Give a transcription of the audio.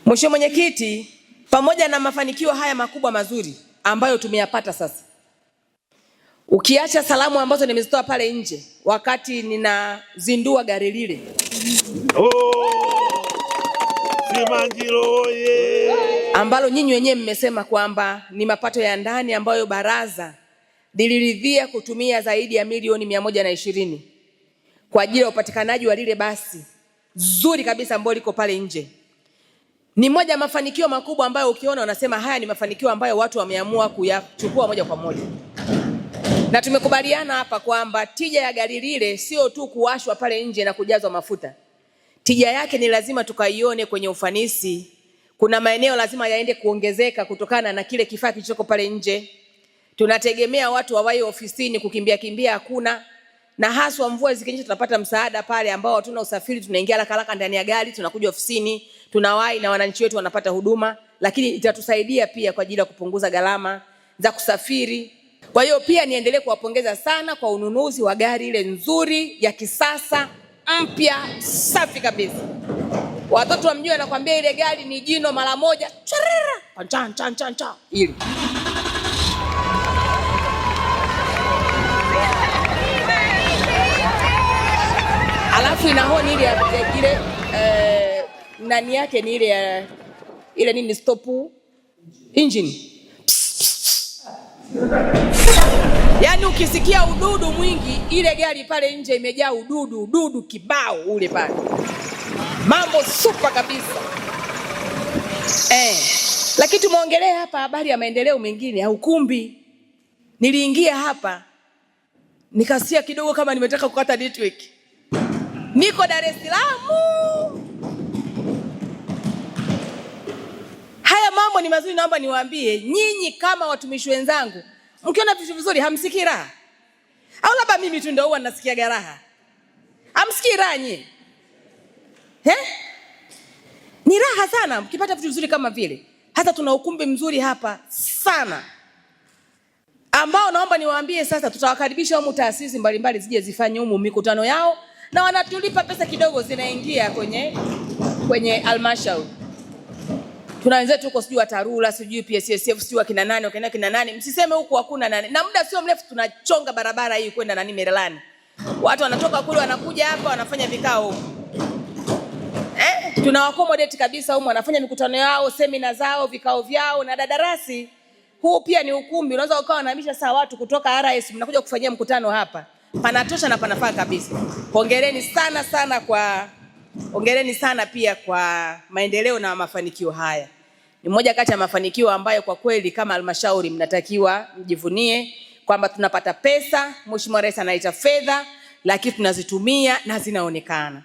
Mheshimiwa Mwenyekiti, pamoja na mafanikio haya makubwa mazuri ambayo tumeyapata sasa, ukiacha salamu ambazo nimezitoa pale nje wakati ninazindua gari lile, Simanjiro ambalo nyinyi wenyewe mmesema kwamba ni mapato ya ndani ambayo baraza liliridhia kutumia zaidi ya milioni 120 kwa ajili ya upatikanaji wa lile basi zuri kabisa ambalo liko pale nje. Ni moja ya mafanikio makubwa ambayo ukiona unasema haya ni mafanikio ambayo watu wameamua kuyachukua moja kwa moja. Na tumekubaliana hapa kwamba tija ya gari lile sio tu kuwashwa pale nje na kujazwa mafuta. Tija yake ni lazima tukaione kwenye ufanisi. Kuna maeneo lazima yaende kuongezeka kutokana na kile kifaa kilichoko pale nje. Tunategemea watu wawahi ofisini, kukimbia kimbia hakuna. Na haswa mvua zikinyesha tunapata msaada pale ambao hatuna usafiri, tunaingia haraka ndani ya gari, tunakuja ofisini, tunawahi na wananchi wetu wanapata huduma, lakini itatusaidia pia kwa ajili ya kupunguza gharama za kusafiri. Kwa hiyo pia niendelee kuwapongeza sana kwa ununuzi wa gari ile nzuri ya kisasa, mpya, safi kabisa. Watoto wa mjini wanakuambia ile gari ni jino mara moja, charara, ile. Alafu ina honi ile nani yake ni ile nini, stop engine. Yaani ukisikia ududu mwingi, ile gari pale nje imejaa ududu kibao ule pale. Mambo super kabisa. Lakini tumeongelea hapa habari ya maendeleo mengine ya ukumbi. Niliingia hapa nikasikia kidogo kama nimetaka kukata network. Niko Dar es Salaam. Haya mambo ni mazuri, naomba niwaambie nyinyi kama watumishi wenzangu, mkiona vitu vizuri hamsikii raha? Au labda mimi tu ndio huwa nasikia raha? Hamsikii raha nyinyi? Ni raha sana mkipata vitu vizuri kama vile. Hata tuna ukumbi mzuri hapa sana, ambao naomba niwaambie sasa tutawakaribisha humu taasisi mbalimbali zije zifanye humu mikutano yao, na wanatulipa pesa kidogo zinaingia kwenye halmashauri. Tuna wenzetu huko sijui wa TARURA, sijui PSSF, sijui wakina nani, msiseme huku hakuna nani. Na muda sio mrefu tunachonga barabara hii kwenda nani Merelani. Watu wanatoka kule wanakuja hapa wanafanya vikao huko. Tuna accommodate kabisa huko, wanafanya mikutano yao, semina zao, vikao vyao na dadarasi. Huu pia ni ukumbi, unaweza ukawa unahamisha saa watu kutoka RS mnakuja kufanyia mkutano hapa. Panatosha na panafaa kabisa. Hongereni sana pia kwa maendeleo na mafanikio haya. Ni moja kati ya mafanikio ambayo kwa kweli kama halmashauri mnatakiwa mjivunie kwamba tunapata pesa, Mheshimiwa Rais anaita fedha, lakini tunazitumia na zinaonekana.